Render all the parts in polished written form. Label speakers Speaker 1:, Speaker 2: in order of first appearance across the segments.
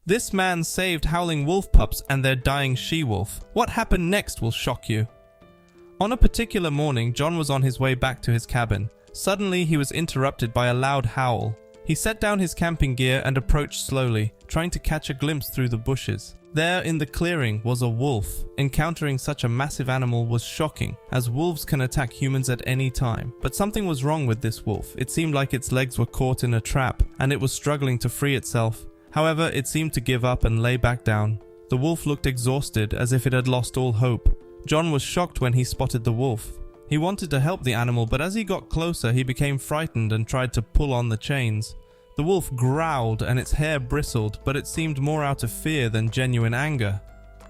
Speaker 1: This man saved howling wolf pups and their dying she-wolf. What happened next will shock you. On a particular morning, John was on his way back to his cabin. Suddenly, he was interrupted by a loud howl. He set down his camping gear and approached slowly, trying to catch a glimpse through the bushes. There in the clearing was a wolf. Encountering such a massive animal was shocking, as wolves can attack humans at any time. But something was wrong with this wolf. It seemed like its legs were caught in a trap, and it was struggling to free itself. However, it seemed to give up and lay back down. The wolf looked exhausted, as if it had lost all hope. John was shocked when he spotted the wolf. He wanted to help the animal, but as he got closer, he became frightened and tried to pull on the chains. The wolf growled and its hair bristled, but it seemed more out of fear than genuine anger.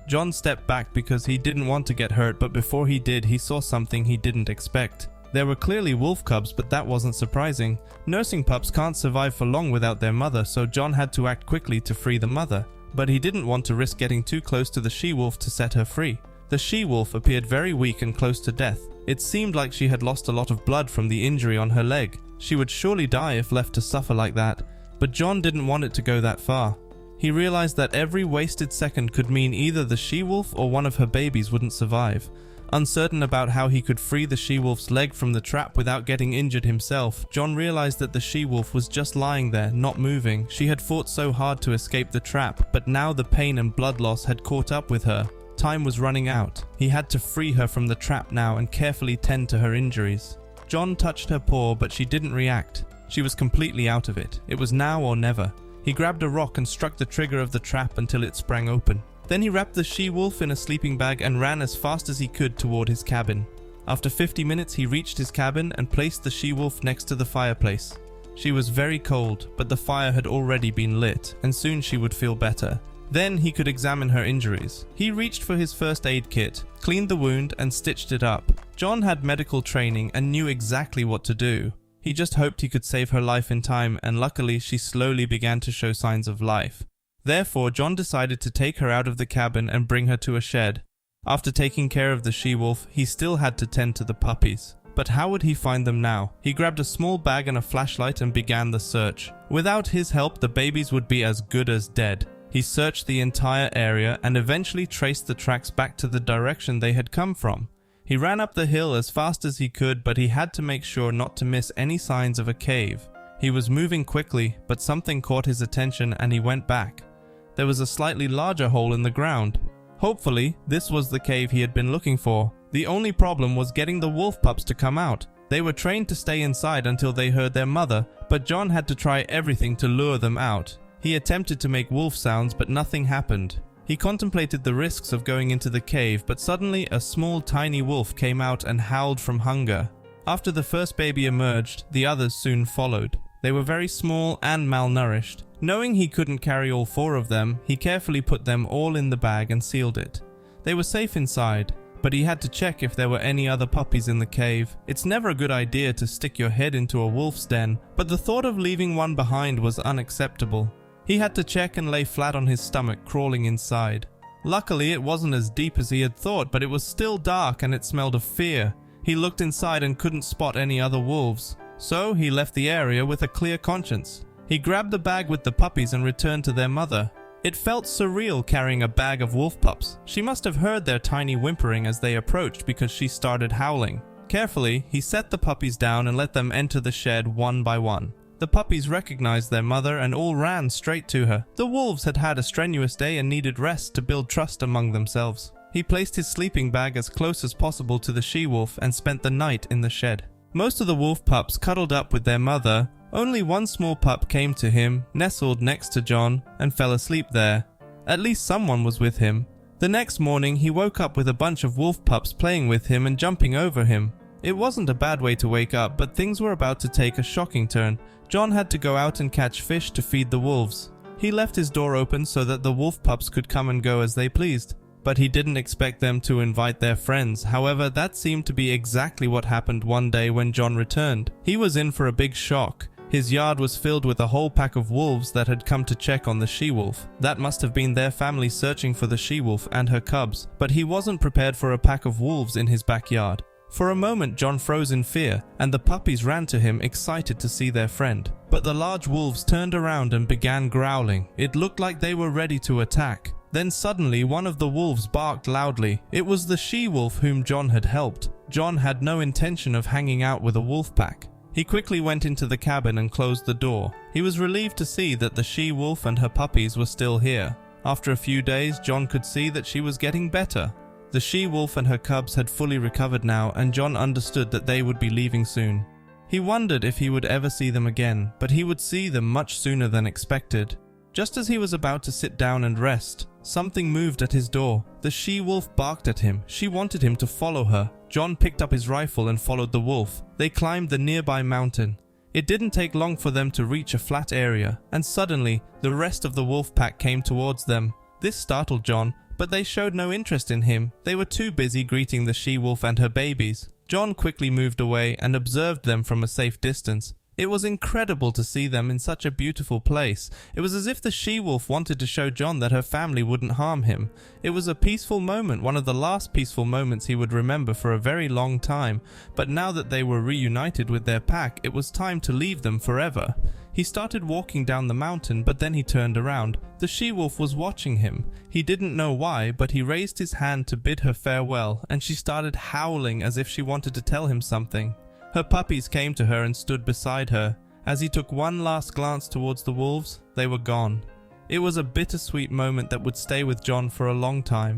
Speaker 1: John stepped back because he didn't want to get hurt, but before he did, he saw something he didn't expect. There were clearly wolf cubs, but that wasn't surprising. Nursing pups can't survive for long without their mother, so John had to act quickly to free the mother. But he didn't want to risk getting too close to the she-wolf to set her free. The she-wolf appeared very weak and close to death. It seemed like she had lost a lot of blood from the injury on her leg. She would surely die if left to suffer like that, but John didn't want it to go that far. He realized that every wasted second could mean either the she-wolf or one of her babies wouldn't survive. Uncertain about how he could free the she-wolf's leg from the trap without getting injured himself, John realized that the she-wolf was just lying there, not moving. She had fought so hard to escape the trap, but now the pain and blood loss had caught up with her. Time was running out. He had to free her from the trap now and carefully tend to her injuries. John touched her paw, but she didn't react. She was completely out of it. It was now or never. He grabbed a rock and struck the trigger of the trap until it sprang open. Then he wrapped the she-wolf in a sleeping bag and ran as fast as he could toward his cabin. After 50 minutes, he reached his cabin and placed the she-wolf next to the fireplace. She was very cold, but the fire had already been lit, and soon she would feel better. Then he could examine her injuries. He reached for his first aid kit, cleaned the wound, and stitched it up. John had medical training and knew exactly what to do. He just hoped he could save her life in time, and luckily she slowly began to show signs of life. Therefore, John decided to take her out of the cabin and bring her to a shed. After taking care of the she-wolf, he still had to tend to the puppies. But how would he find them now? He grabbed a small bag and a flashlight and began the search. Without his help, the babies would be as good as dead. He searched the entire area and eventually traced the tracks back to the direction they had come from. He ran up the hill as fast as he could, but he had to make sure not to miss any signs of a cave. He was moving quickly, but something caught his attention and he went back. There was a slightly larger hole in the ground. Hopefully, this was the cave he had been looking for. The only problem was getting the wolf pups to come out. They were trained to stay inside until they heard their mother, but John had to try everything to lure them out. He attempted to make wolf sounds, but nothing happened. He contemplated the risks of going into the cave, but suddenly a small tiny wolf came out and howled from hunger. After the first baby emerged, the others soon followed. They were very small and malnourished. Knowing he couldn't carry all 4 of them, he carefully put them all in the bag and sealed it. They were safe inside, but he had to check if there were any other puppies in the cave. It's never a good idea to stick your head into a wolf's den, but the thought of leaving one behind was unacceptable. He had to check and lay flat on his stomach, crawling inside. Luckily, it wasn't as deep as he had thought, but it was still dark and it smelled of fear. He looked inside and couldn't spot any other wolves. So he left the area with a clear conscience. He grabbed the bag with the puppies and returned to their mother. It felt surreal carrying a bag of wolf pups. She must have heard their tiny whimpering as they approached because she started howling. Carefully, he set the puppies down and let them enter the shed one by one. The puppies recognized their mother and all ran straight to her. The wolves had had a strenuous day and needed rest to build trust among themselves. He placed his sleeping bag as close as possible to the she-wolf and spent the night in the shed. Most of the wolf pups cuddled up with their mother. Only one small pup came to him, nestled next to John, and fell asleep there. At least someone was with him. The next morning, he woke up with a bunch of wolf pups playing with him and jumping over him. It wasn't a bad way to wake up, but things were about to take a shocking turn. John had to go out and catch fish to feed the wolves. He left his door open so that the wolf pups could come and go as they pleased. But he didn't expect them to invite their friends. However, that seemed to be exactly what happened one day when John returned. He was in for a big shock. His yard was filled with a whole pack of wolves that had come to check on the she-wolf. That must have been their family searching for the she-wolf and her cubs, but he wasn't prepared for a pack of wolves in his backyard. For a moment, John froze in fear, and the puppies ran to him, excited to see their friend. But the large wolves turned around and began growling. It looked like they were ready to attack. Then suddenly one of the wolves barked loudly. It was the she-wolf whom John had helped. John had no intention of hanging out with a wolf pack. He quickly went into the cabin and closed the door. He was relieved to see that the she-wolf and her puppies were still here. After a few days, John could see that she was getting better. The she-wolf and her cubs had fully recovered now, and John understood that they would be leaving soon. He wondered if he would ever see them again, but he would see them much sooner than expected. Just as he was about to sit down and rest, something moved at his door. The she-wolf barked at him. She wanted him to follow her. John picked up his rifle and followed the wolf. They climbed the nearby mountain. It didn't take long for them to reach a flat area, and suddenly, the rest of the wolf pack came towards them. This startled John, but they showed no interest in him. They were too busy greeting the she-wolf and her babies. John quickly moved away and observed them from a safe distance. It was incredible to see them in such a beautiful place. It was as if the she-wolf wanted to show John that her family wouldn't harm him. It was a peaceful moment, one of the last peaceful moments he would remember for a very long time. But now that they were reunited with their pack, it was time to leave them forever. He started walking down the mountain, but then he turned around. The she-wolf was watching him. He didn't know why, but he raised his hand to bid her farewell, and she started howling as if she wanted to tell him something. Her puppies came to her and stood beside her. As he took one last glance towards the wolves, they were gone. It was a bittersweet moment that would stay with John for a long time.